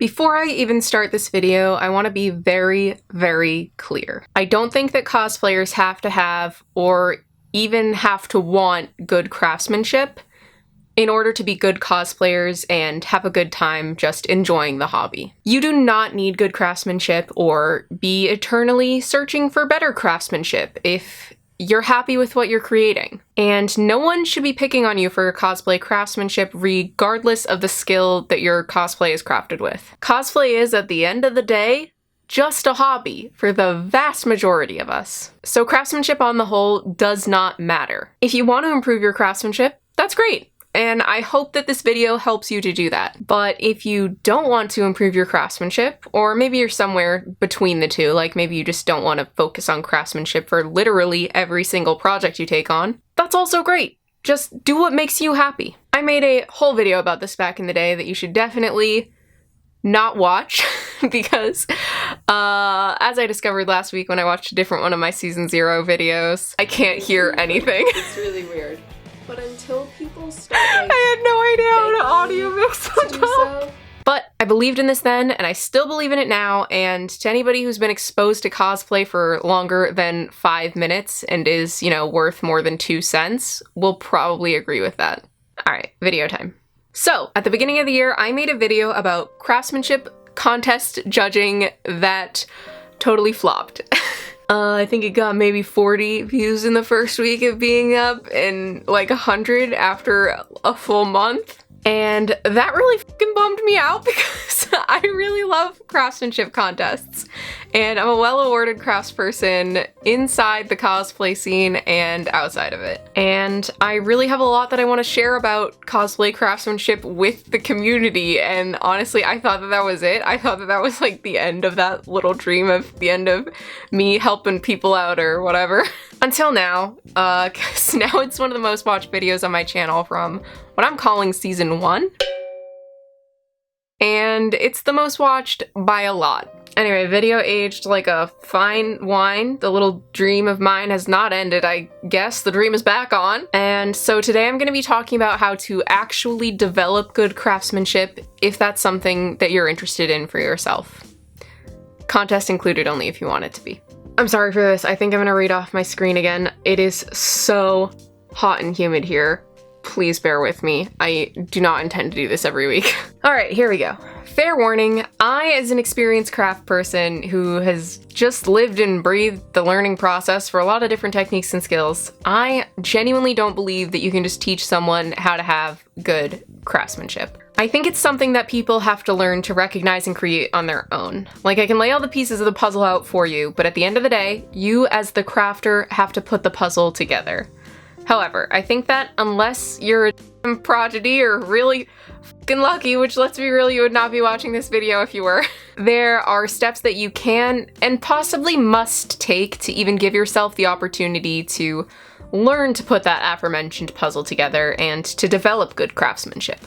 Before I even start this video, I want to be very, very clear. I don't think that cosplayers have to have or even have to want good craftsmanship in order to be good cosplayers and have a good time just enjoying the hobby. You do not need good craftsmanship or be eternally searching for better craftsmanship if you're happy with what you're creating. And no one should be picking on you for your cosplay craftsmanship regardless of the skill that your cosplay is crafted with. Cosplay is, at the end of the day, just a hobby for the vast majority of us. So craftsmanship on the whole does not matter. If you want to improve your craftsmanship, that's great. And I hope that this video helps you to do that. But if you don't want to improve your craftsmanship, or maybe you're somewhere between the two, like maybe you just don't want to focus on craftsmanship for literally every single project you take on, that's also great. Just do what makes you happy. I made a whole video about this back in the day that you should definitely not watch because as I discovered last week when I watched a different one of my Season 0 videos, I can't hear anything. It's really weird. But until people start, like, I had no idea how to audio mix to do so. But I believed in this then, and I still believe in it now, and to anybody who's been exposed to cosplay for longer than 5 minutes and is, worth more than 2 cents, will probably agree with that. Alright, video time. So, at the beginning of the year, I made a video about craftsmanship contest judging that totally flopped. I think it got maybe 40 views in the first week of being up and like 100 after a full month. And that really fucking bummed me out because I really love craftsmanship contests. And I'm a well-awarded craftsperson inside the cosplay scene and outside of it. And I really have a lot that I want to share about cosplay craftsmanship with the community. And honestly, I thought that that was it. I thought that that was like the end of that little dream of the end of me helping people out or whatever. Until now, because now it's one of the most watched videos on my channel from what I'm calling Season 1. And it's the most watched by a lot. Anyway, video aged like a fine wine. The little dream of mine has not ended, I guess. The dream is back on. And so today I'm going to be talking about how to actually develop good craftsmanship if that's something that you're interested in for yourself. Contest included only if you want it to be. I'm sorry for this. I think I'm going to read off my screen again. It is so hot and humid here. Please bear with me. I do not intend to do this every week. All right, here we go. Fair warning, I, as an experienced craft person who has just lived and breathed the learning process for a lot of different techniques and skills, I genuinely don't believe that you can just teach someone how to have good craftsmanship. I think it's something that people have to learn to recognize and create on their own. Like, I can lay all the pieces of the puzzle out for you, but at the end of the day, you as the crafter have to put the puzzle together. However, I think that unless you're a prodigy or really fucking lucky, which let's be real, you would not be watching this video if you were, there are steps that you can and possibly must take to even give yourself the opportunity to learn to put that aforementioned puzzle together and to develop good craftsmanship.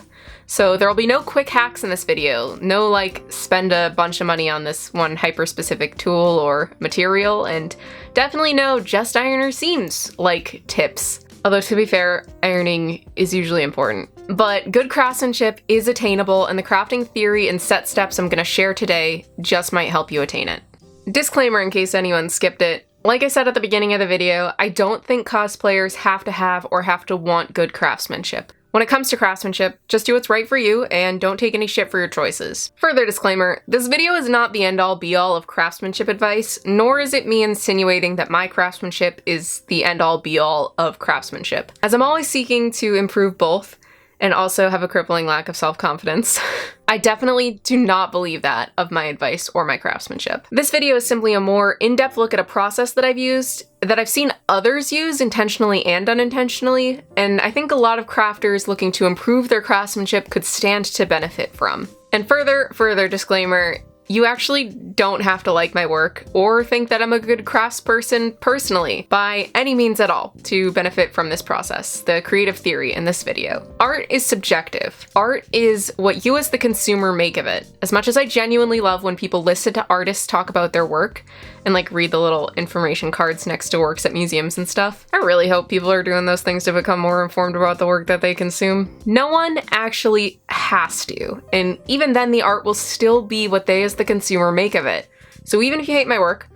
So there will be no quick hacks in this video, no like spend a bunch of money on this one hyper-specific tool or material, and definitely no just iron or seams like tips. Although to be fair, ironing is usually important. But good craftsmanship is attainable, and the crafting theory and set steps I'm gonna share today just might help you attain it. Disclaimer in case anyone skipped it. Like I said at the beginning of the video, I don't think cosplayers have to have or have to want good craftsmanship. When it comes to craftsmanship, just do what's right for you and don't take any shit for your choices. Further disclaimer, this video is not the end-all be-all of craftsmanship advice, nor is it me insinuating that my craftsmanship is the end-all be-all of craftsmanship, as I'm always seeking to improve both and also have a crippling lack of self-confidence. I definitely do not believe that of my advice or my craftsmanship. This video is simply a more in-depth look at a process that I've used, that I've seen others use intentionally and unintentionally, and I think a lot of crafters looking to improve their craftsmanship could stand to benefit from. And further disclaimer, you actually don't have to like my work or think that I'm a good craftsperson personally by any means at all to benefit from this process, the creative theory in this video. Art is subjective. Art is what you as the consumer make of it. As much as I genuinely love when people listen to artists talk about their work and like read the little information cards next to works at museums and stuff, I really hope people are doing those things to become more informed about the work that they consume. No one actually has to, and even then the art will still be what they as the consumer make of it. So even if you hate my work,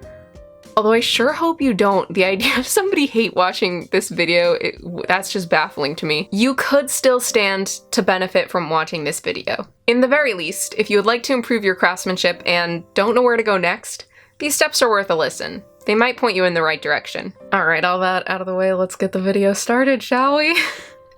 although I sure hope you don't, the idea of somebody hate watching this video, that's just baffling to me. You could still stand to benefit from watching this video. In the very least, if you would like to improve your craftsmanship and don't know where to go next, these steps are worth a listen. They might point you in the right direction. All right, all that out of the way, let's get the video started, shall we?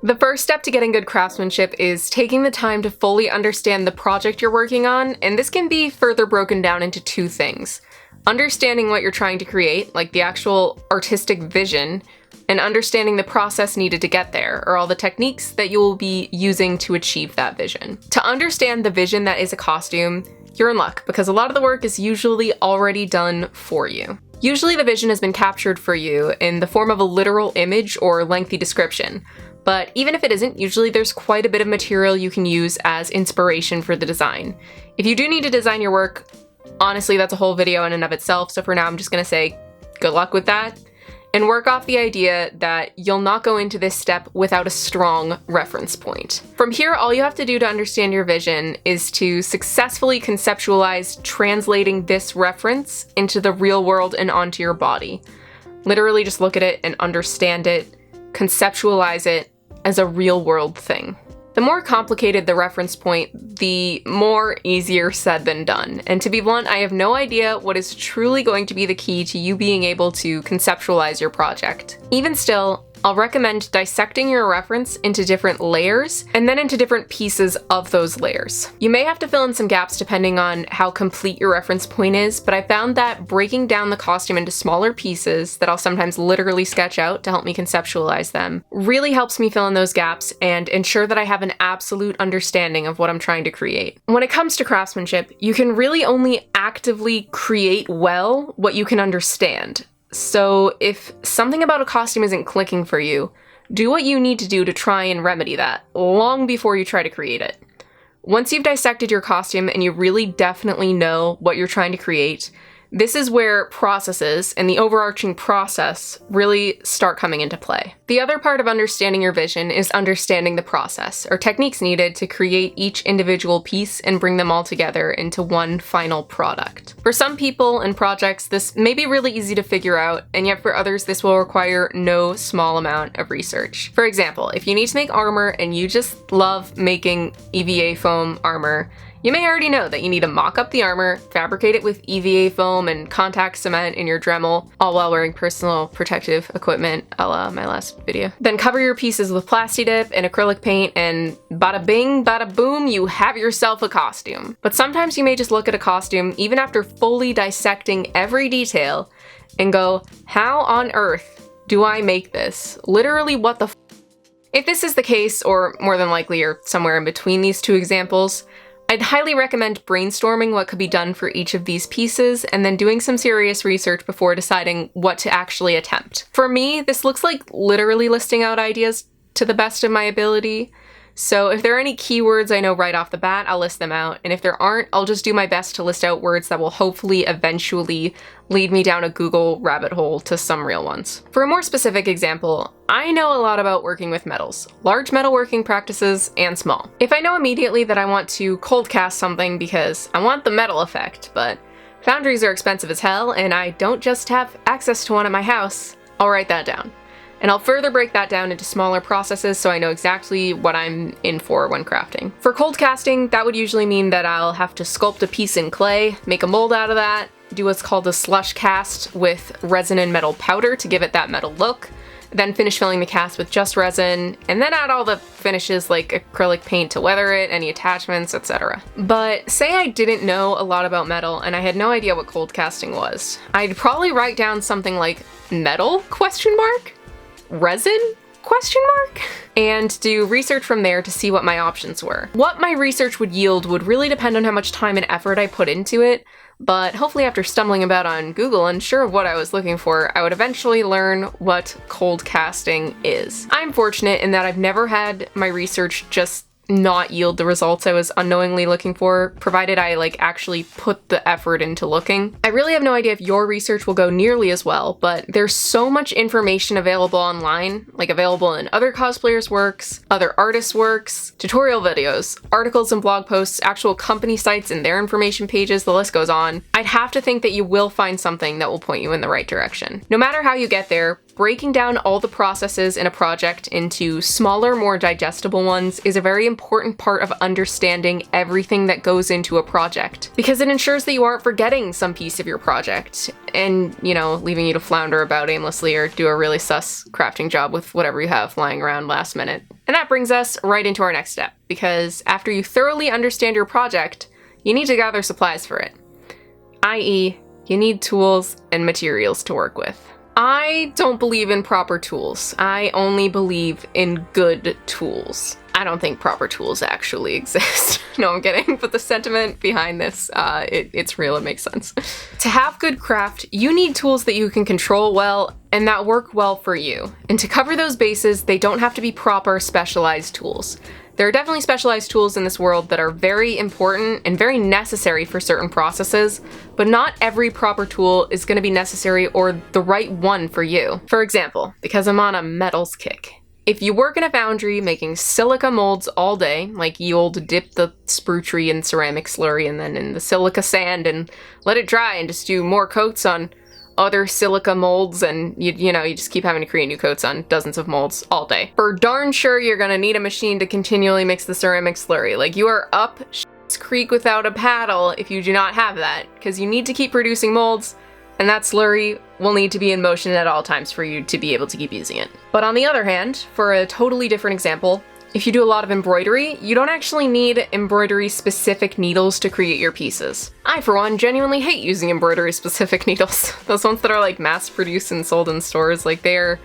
The first step to getting good craftsmanship is taking the time to fully understand the project you're working on, and this can be further broken down into two things. Understanding what you're trying to create, like the actual artistic vision, and understanding the process needed to get there, or all the techniques that you will be using to achieve that vision. To understand the vision that is a costume, you're in luck, because a lot of the work is usually already done for you. Usually the vision has been captured for you in the form of a literal image or lengthy description. But even if it isn't, usually there's quite a bit of material you can use as inspiration for the design. If you do need to design your work, honestly, that's a whole video in and of itself, so for now I'm just gonna say good luck with that, and work off the idea that you'll not go into this step without a strong reference point. From here, all you have to do to understand your vision is to successfully conceptualize translating this reference into the real world and onto your body. Literally just look at it and understand it, conceptualize it as a real world thing. The more complicated the reference point, the more easier said than done. And to be blunt, I have no idea what is truly going to be the key to you being able to conceptualize your project. Even still, I'll recommend dissecting your reference into different layers and then into different pieces of those layers. You may have to fill in some gaps depending on how complete your reference point is, but I found that breaking down the costume into smaller pieces that I'll sometimes literally sketch out to help me conceptualize them really helps me fill in those gaps and ensure that I have an absolute understanding of what I'm trying to create. When it comes to craftsmanship, you can really only actively create well what you can understand. So if something about a costume isn't clicking for you, do what you need to do to try and remedy that, long before you try to create it. Once you've dissected your costume and you really definitely know what you're trying to create, this is where processes and the overarching process really start coming into play. The other part of understanding your vision is understanding the process, or techniques needed to create each individual piece and bring them all together into one final product. For some people and projects, this may be really easy to figure out, and yet for others, this will require no small amount of research. For example, if you need to make armor and you just love making EVA foam armor, you may already know that you need to mock up the armor, fabricate it with EVA foam and contact cement in your Dremel, all while wearing personal protective equipment, a la my last video. Then cover your pieces with Plastidip and acrylic paint, and bada bing, bada boom, you have yourself a costume. But sometimes you may just look at a costume, even after fully dissecting every detail, and go, how on earth do I make this? Literally, what the f? If this is the case, or more than likely you're somewhere in between these two examples, I'd highly recommend brainstorming what could be done for each of these pieces and then doing some serious research before deciding what to actually attempt. For me, this looks like literally listing out ideas to the best of my ability. So if there are any keywords I know right off the bat, I'll list them out, and if there aren't, I'll just do my best to list out words that will hopefully eventually lead me down a Google rabbit hole to some real ones. For a more specific example, I know a lot about working with metals, large metalworking practices and small. If I know immediately that I want to cold cast something because I want the metal effect, but foundries are expensive as hell and I don't just have access to one at my house, I'll write that down. And I'll further break that down into smaller processes so I know exactly what I'm in for when crafting. For cold casting, that would usually mean that I'll have to sculpt a piece in clay, make a mold out of that, do what's called a slush cast with resin and metal powder to give it that metal look, then finish filling the cast with just resin, and then add all the finishes like acrylic paint to weather it, any attachments, etc. But say I didn't know a lot about metal and I had no idea what cold casting was. I'd probably write down something like metal? Resin? And do research from there to see what my options were. What my research would yield would really depend on how much time and effort I put into it, but hopefully after stumbling about on Google unsure of what I was looking for, I would eventually learn what cold casting is. I'm fortunate in that I've never had my research just not yield the results I was unknowingly looking for, provided I actually put the effort into looking. I really have no idea if your research will go nearly as well, but there's so much information available online, available in other cosplayers' works, other artists' works, tutorial videos, articles and blog posts, actual company sites and their information pages, the list goes on. I'd have to think that you will find something that will point you in the right direction. No matter how you get there, breaking down all the processes in a project into smaller, more digestible ones is a very important part of understanding everything that goes into a project, because it ensures that you aren't forgetting some piece of your project and, leaving you to flounder about aimlessly or do a really sus crafting job with whatever you have lying around last minute. And that brings us right into our next step, because after you thoroughly understand your project, you need to gather supplies for it, i.e., you need tools and materials to work with. I don't believe in proper tools. I only believe in good tools. I don't think proper tools actually exist. No, I'm kidding, but the sentiment behind this, it's real, it makes sense. To have good craft, you need tools that you can control well and that work well for you. And to cover those bases, they don't have to be proper specialized tools. There are definitely specialized tools in this world that are very important and very necessary for certain processes, but not every proper tool is going to be necessary or the right one for you. For example, because I'm on a metals kick, if you work in a foundry making silica molds all day, like you'll dip the sprue tree in ceramic slurry and then in the silica sand and let it dry and just do more coats on other silica molds, and you just keep having to create new coats on dozens of molds all day. For darn sure, you're gonna need a machine to continually mix the ceramic slurry. You are up shit's creek without a paddle if you do not have that, because you need to keep producing molds, and that slurry will need to be in motion at all times for you to be able to keep using it. But on the other hand, for a totally different example, if you do a lot of embroidery, you don't actually need embroidery-specific needles to create your pieces. I, for one, genuinely hate using embroidery-specific needles. Those ones that are mass-produced and sold in stores, they're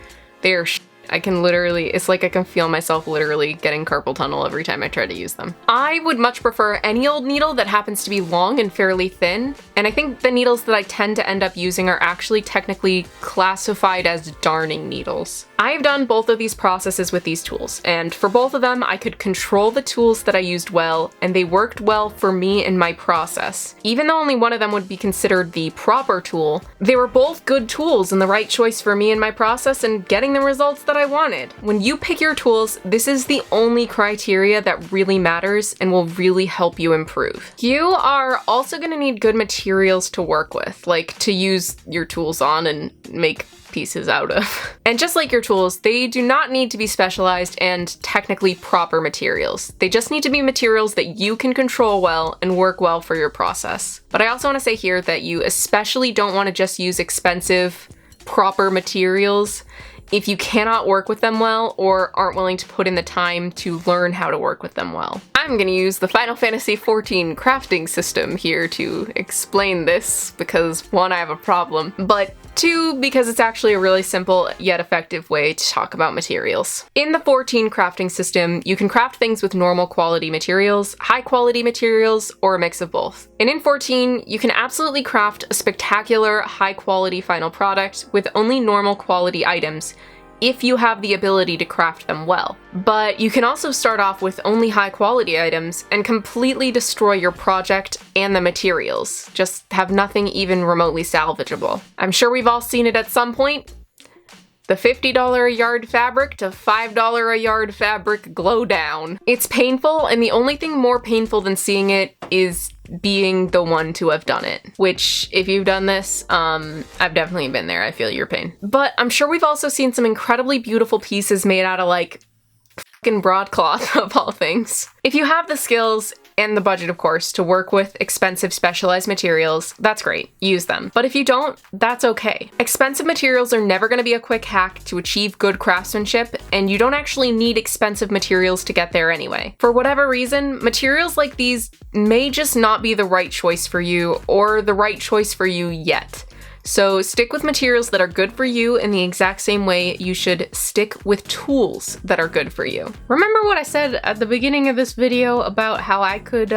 I can literally, it's like I can feel myself literally getting carpal tunnel every time I try to use them. I would much prefer any old needle that happens to be long and fairly thin, and I think the needles that I tend to end up using are actually technically classified as darning needles. I've done both of these processes with these tools, and for both of them, I could control the tools that I used well, and they worked well for me in my process. Even though only one of them would be considered the proper tool, they were both good tools and the right choice for me in my process and getting the results that I wanted. When you pick your tools, this is the only criteria that really matters and will really help you improve. You are also going to need good materials to work with, to use your tools on and make pieces out of. And just like your tools, they do not need to be specialized and technically proper materials. They just need to be materials that you can control well and work well for your process. But I also want to say here that you especially don't want to just use expensive, proper materials if you cannot work with them well or aren't willing to put in the time to learn how to work with them well. I'm going to use the Final Fantasy XIV crafting system here to explain this because, one, I have a problem, but two, because it's actually a really simple yet effective way to talk about materials. In the 14 crafting system, you can craft things with normal quality materials, high quality materials, or a mix of both. And in 14, you can absolutely craft a spectacular, high quality final product with only normal quality items if you have the ability to craft them well. But you can also start off with only high quality items and completely destroy your project and the materials. Just have nothing even remotely salvageable. I'm sure we've all seen it at some point. The $50 a yard fabric to $5 a yard fabric glow down. It's painful, and the only thing more painful than seeing it is being the one to have done it. Which, if you've done this, I've definitely been there. I feel your pain. But I'm sure we've also seen some incredibly beautiful pieces made out of fucking broadcloth of all things. If you have the skills and the budget, of course, to work with expensive specialized materials, that's great. Use them. But if you don't, that's okay. Expensive materials are never going to be a quick hack to achieve good craftsmanship, and you don't actually need expensive materials to get there anyway. For whatever reason, materials like these may just not be the right choice for you or the right choice for you yet. So stick with materials that are good for you in the exact same way you should stick with tools that are good for you. Remember what I said at the beginning of this video about how I could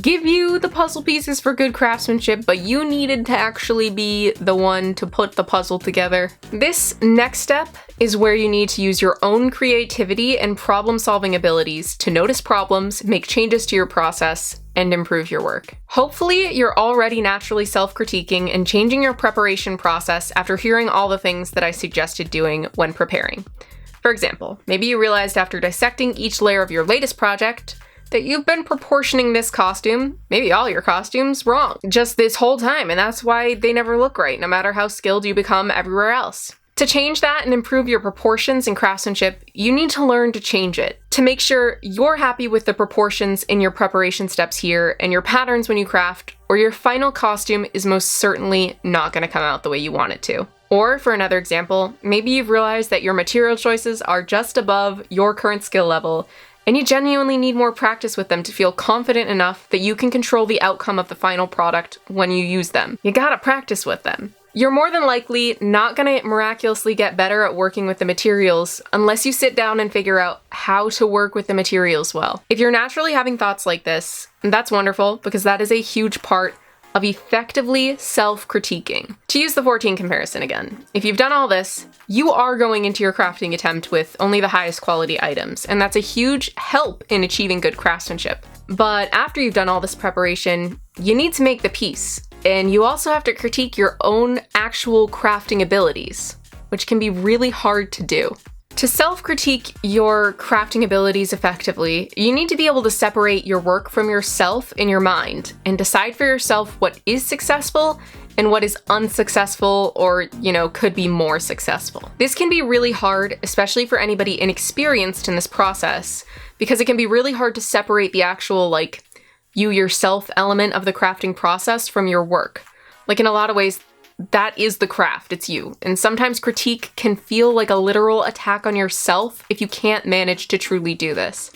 give you the puzzle pieces for good craftsmanship, but you needed to actually be the one to put the puzzle together? This next step is where you need to use your own creativity and problem-solving abilities to notice problems, make changes to your process, and improve your work. Hopefully, you're already naturally self-critiquing and changing your preparation process after hearing all the things that I suggested doing when preparing. For example, maybe you realized after dissecting each layer of your latest project that you've been proportioning this costume, maybe all your costumes, wrong just this whole time, and that's why they never look right, no matter how skilled you become everywhere else. To change that and improve your proportions in craftsmanship, you need to learn to change it. To make sure you're happy with the proportions in your preparation steps here and your patterns when you craft, or your final costume is most certainly not going to come out the way you want it to. Or, for another example, maybe you've realized that your material choices are just above your current skill level, and you genuinely need more practice with them to feel confident enough that you can control the outcome of the final product when you use them. You gotta practice with them. You're more than likely not gonna miraculously get better at working with the materials unless you sit down and figure out how to work with the materials well. If you're naturally having thoughts like this, that's wonderful, because that is a huge part of effectively self-critiquing. To use the 14 comparison again, if you've done all this, you are going into your crafting attempt with only the highest quality items, and that's a huge help in achieving good craftsmanship. But after you've done all this preparation, you need to make the piece, and you also have to critique your own actual crafting abilities, which can be really hard to do. To self-critique your crafting abilities effectively, you need to be able to separate your work from yourself in your mind and decide for yourself what is successful and what is unsuccessful or, could be more successful. This can be really hard, especially for anybody inexperienced in this process, because it can be really hard to separate the actual, you yourself element of the crafting process from your work. In a lot of ways, that is the craft, it's you. And sometimes critique can feel like a literal attack on yourself if you can't manage to truly do this.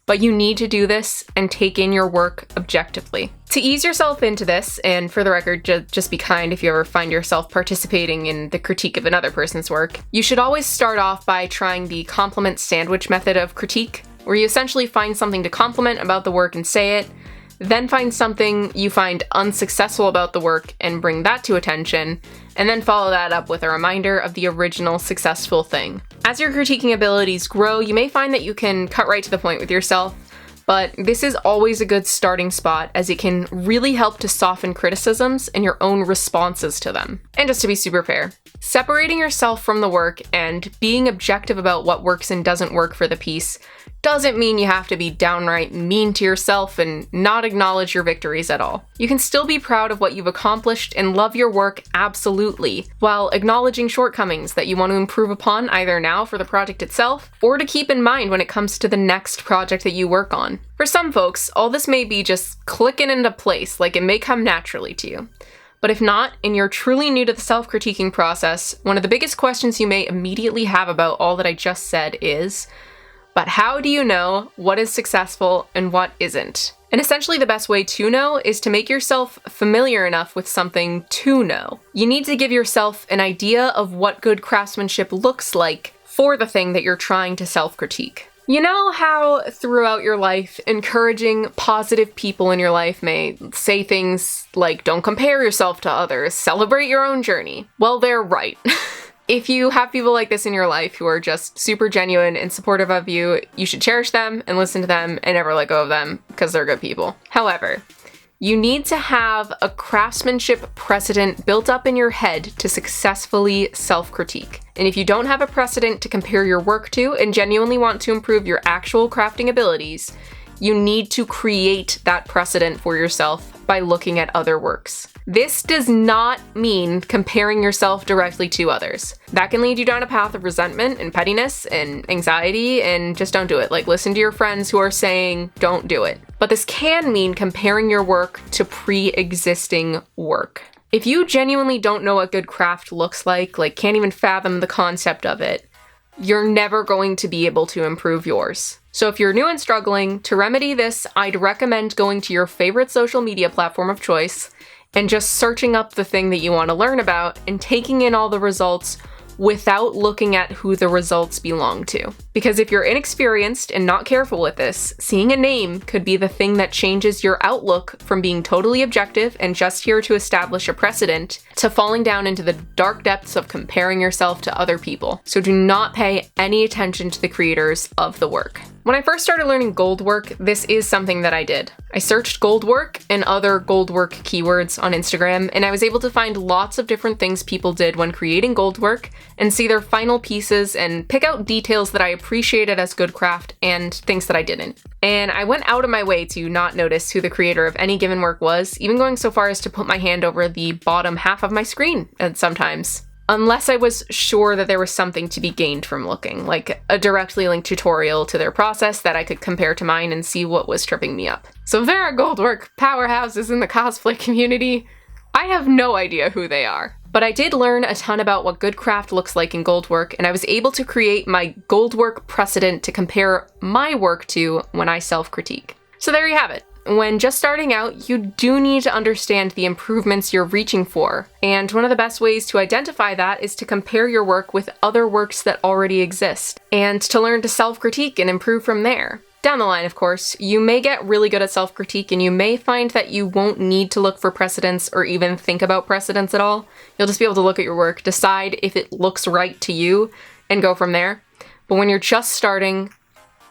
But you need to do this and take in your work objectively. To ease yourself into this, and for the record, just be kind if you ever find yourself participating in the critique of another person's work, you should always start off by trying the compliment sandwich method of critique, where you essentially find something to compliment about the work and say it, then find something you find unsuccessful about the work and bring that to attention, and then follow that up with a reminder of the original successful thing. As your critiquing abilities grow, you may find that you can cut right to the point with yourself, but this is always a good starting spot as it can really help to soften criticisms and your own responses to them. And just to be super fair, separating yourself from the work and being objective about what works and doesn't work for the piece doesn't mean you have to be downright mean to yourself and not acknowledge your victories at all. You can still be proud of what you've accomplished and love your work absolutely, while acknowledging shortcomings that you want to improve upon either now for the project itself, or to keep in mind when it comes to the next project that you work on. For some folks, all this may be just clicking into place, it may come naturally to you. But if not, and you're truly new to the self-critiquing process, one of the biggest questions you may immediately have about all that I just said is, but how do you know what is successful and what isn't? And essentially the best way to know is to make yourself familiar enough with something to know. You need to give yourself an idea of what good craftsmanship looks like for the thing that you're trying to self-critique. You know how throughout your life, encouraging positive people in your life may say things like, don't compare yourself to others, celebrate your own journey? Well, they're right. If you have people like this in your life who are just super genuine and supportive of you, you should cherish them and listen to them and never let go of them because they're good people. However, you need to have a craftsmanship precedent built up in your head to successfully self-critique. And if you don't have a precedent to compare your work to and genuinely want to improve your actual crafting abilities, you need to create that precedent for yourself by looking at other works. This does not mean comparing yourself directly to others. That can lead you down a path of resentment and pettiness and anxiety, and just don't do it. Listen to your friends who are saying, don't do it. But this can mean comparing your work to pre-existing work. If you genuinely don't know what good craft looks like can't even fathom the concept of it, you're never going to be able to improve yours. So if you're new and struggling, to remedy this, I'd recommend going to your favorite social media platform of choice and just searching up the thing that you want to learn about and taking in all the results without looking at who the results belong to. Because if you're inexperienced and not careful with this, seeing a name could be the thing that changes your outlook from being totally objective and just here to establish a precedent to falling down into the dark depths of comparing yourself to other people. So do not pay any attention to the creators of the work. When I first started learning gold work, this is something that I did. I searched gold work and other gold work keywords on Instagram, and I was able to find lots of different things people did when creating gold work and see their final pieces and pick out details that I appreciated as good craft and things that I didn't. And I went out of my way to not notice who the creator of any given work was, even going so far as to put my hand over the bottom half of my screen sometimes. Unless I was sure that there was something to be gained from looking, like a directly linked tutorial to their process that I could compare to mine and see what was tripping me up. So if there are goldwork powerhouses in the cosplay community, I have no idea who they are. But I did learn a ton about what good craft looks like in goldwork, and I was able to create my goldwork precedent to compare my work to when I self-critique. So there you have it. When just starting out, you do need to understand the improvements you're reaching for, and one of the best ways to identify that is to compare your work with other works that already exist, and to learn to self-critique and improve from there. Down the line, of course, you may get really good at self-critique and you may find that you won't need to look for precedents or even think about precedents at all. You'll just be able to look at your work, decide if it looks right to you, and go from there. But when you're just starting,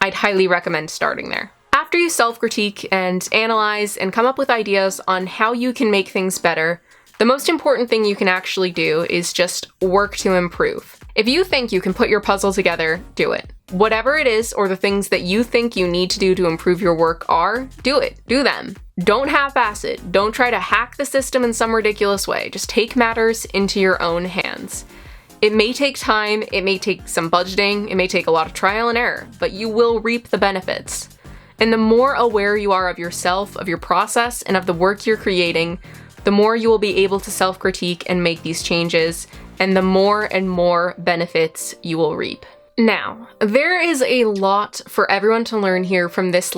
I'd highly recommend starting there. After you self-critique and analyze and come up with ideas on how you can make things better, the most important thing you can actually do is just work to improve. If you think you can put your puzzle together, do it. Whatever it is, or the things that you think you need to do to improve your work are, do it. Do them. Don't half-ass it. Don't try to hack the system in some ridiculous way. Just take matters into your own hands. It may take time, it may take some budgeting, it may take a lot of trial and error, but you will reap the benefits. And the more aware you are of yourself, of your process, and of the work you're creating, the more you will be able to self-critique and make these changes, and the more and more benefits you will reap. Now, there is a lot for everyone to learn here from this,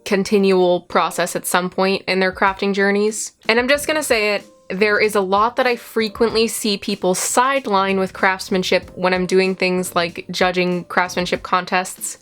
continual process at some point in their crafting journeys. And I'm just gonna say it, there is a lot that I frequently see people sideline with craftsmanship when I'm doing things like judging craftsmanship contests,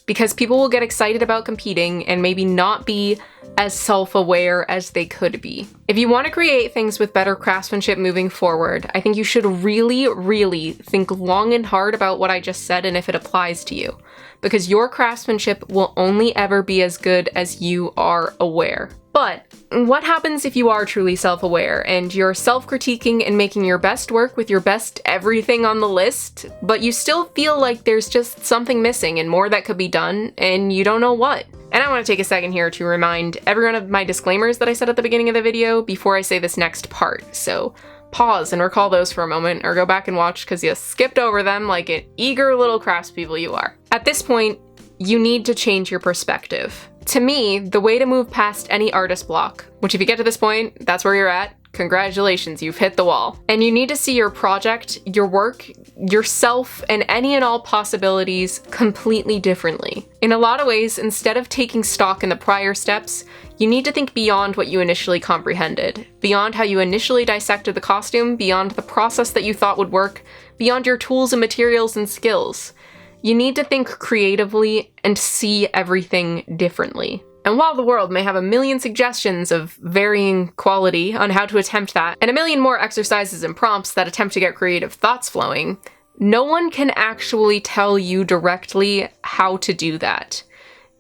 because people will get excited about competing and maybe not be as self-aware as they could be. If you want to create things with better craftsmanship moving forward, I think you should really, really think long and hard about what I just said and if it applies to you, because your craftsmanship will only ever be as good as you are aware. But what happens if you are truly self-aware and you're self-critiquing and making your best work with your best everything on the list, but you still feel like there's just something missing and more that could be done, and you don't know what? And I want to take a second here to remind everyone of my disclaimers that I said at the beginning of the video before I say this next part. So pause and recall those for a moment, or go back and watch because you skipped over them like an eager little craftspeople you are. At this point, you need to change your perspective. To me, the way to move past any artist block, which if you get to this point, that's where you're at, congratulations, you've hit the wall. And you need to see your project, your work, yourself, and any and all possibilities completely differently. In a lot of ways, instead of taking stock in the prior steps, you need to think beyond what you initially comprehended, beyond how you initially dissected the costume, beyond the process that you thought would work, beyond your tools and materials and skills. You need to think creatively and see everything differently. And while the world may have a million suggestions of varying quality on how to attempt that, and a million more exercises and prompts that attempt to get creative thoughts flowing, no one can actually tell you directly how to do that.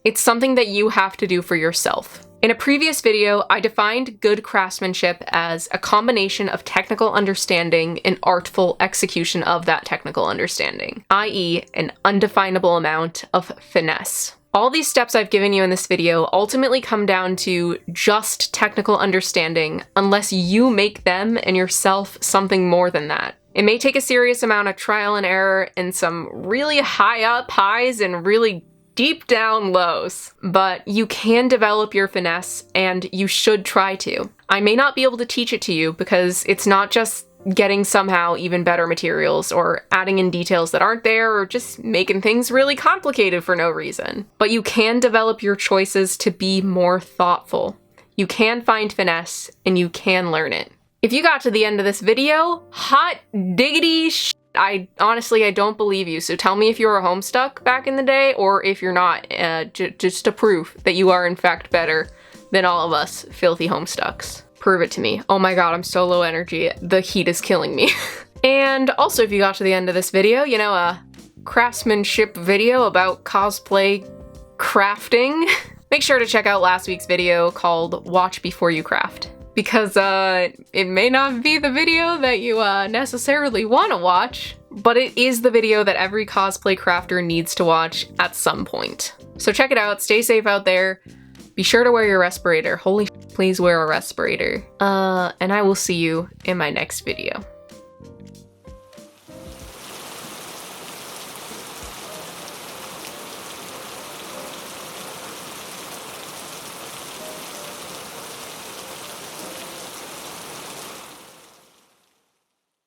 It's something that you have to do for yourself. In a previous video, I defined good craftsmanship as a combination of technical understanding and artful execution of that technical understanding, i.e., an undefinable amount of finesse. All these steps I've given you in this video ultimately come down to just technical understanding unless you make them and yourself something more than that. It may take a serious amount of trial and error and some really high up highs and really deep down lows, but you can develop your finesse and you should try to. I may not be able to teach it to you because it's not just getting somehow even better materials, or adding in details that aren't there, or just making things really complicated for no reason. But you can develop your choices to be more thoughtful. You can find finesse, and you can learn it. If you got to the end of this video, hot diggity sh**, I don't believe you, so tell me if you were homestuck back in the day, or if you're not, just to prove that you are in fact better than all of us filthy homestucks. Prove it to me. Oh my god, I'm so low energy. The heat is killing me. And also, if you got to the end of this video, you know, a craftsmanship video about cosplay crafting, make sure to check out last week's video called Watch Before You Craft. Because it may not be the video that you necessarily want to watch, but it is the video that every cosplay crafter needs to watch at some point. So check it out, stay safe out there, be sure to wear your respirator. Holy sh**, please wear a respirator. And I will see you in my next video.